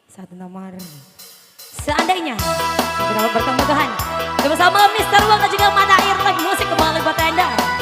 Satu nomor. Seandainya bertemu Tuhan bersama Mr. Wang dan juga Mata Air Live Musik kembali buat Anda.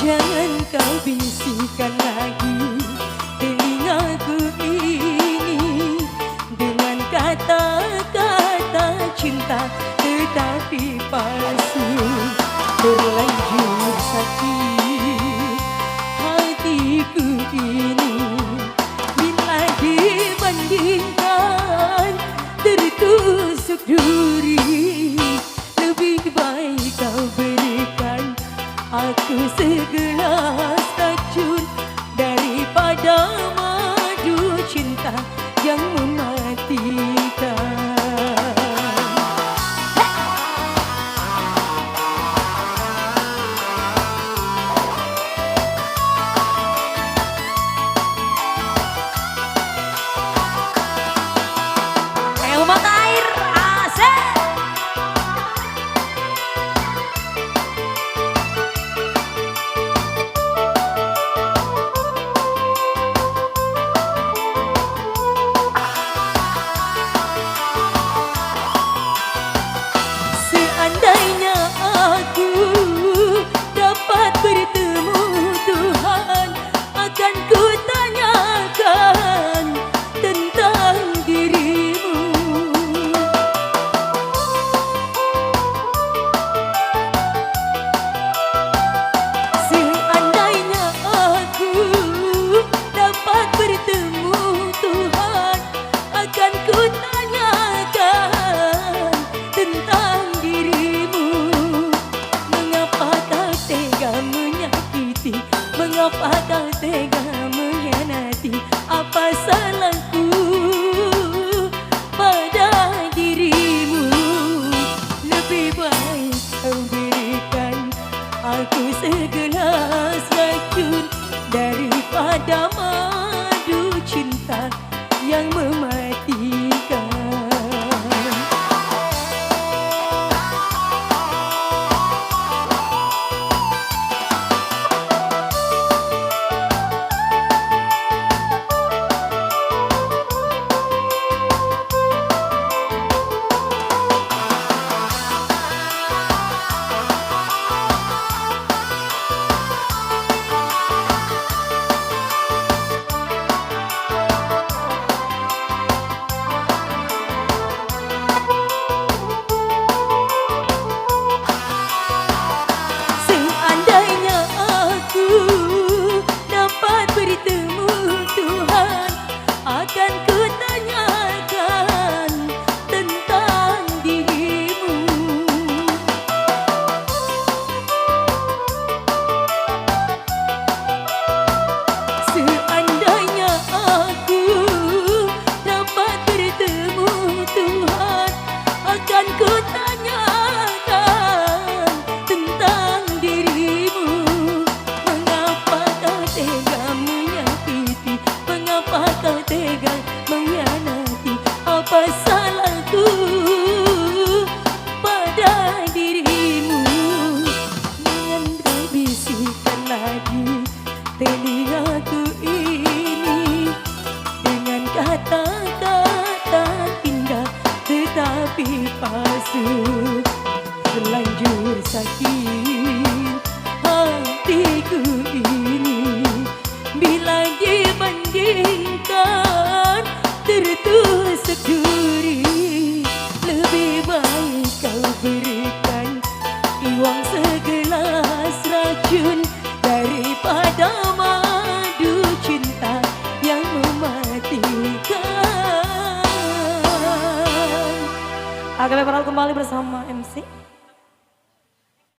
Jangan kau bisikan lagi telingaku ini dengan kata-kata cinta tetapi palsu, terlanjur sakit hatiku ini bila dibandingkan tertusuk duri. Lebih baik kau berikan aku segelas racun daripada madu cinta yang mematikan. Mata Air asik. Seandainya aku dapat bertemu Tuhan, akan ku tanyakan tentang dirimu. Seandainya aku dapat bertemu Tuhan, akan ku tanyakan tentang dirimu. Mengapa kau tega menyakiti? Mengapa kau tega mengkhianati? Apa salahku pada dirimu? Lebih baik kau berikan aku segelas racun daripada madu cinta yang mematikan. Akan ku tanyakan tentang dirimu. Seandainya aku dapat bertemu Tuhan, akan ku tanyakan tentang dirimu. Mengapa kau tega menyakiti? Mengapa kau tega mengkhianati? Apa salahku pada dirimu? Jangan kau bisikan lagi telingaku ini dengan kata-kata indah tetapi palsu, terlanjur sakit hatiku ini bila dibandingkan tertusuk duri. Lebih baik kau berikan uang segelas racun daripada madu cinta yang mematikan. Agar kembali bersama MC.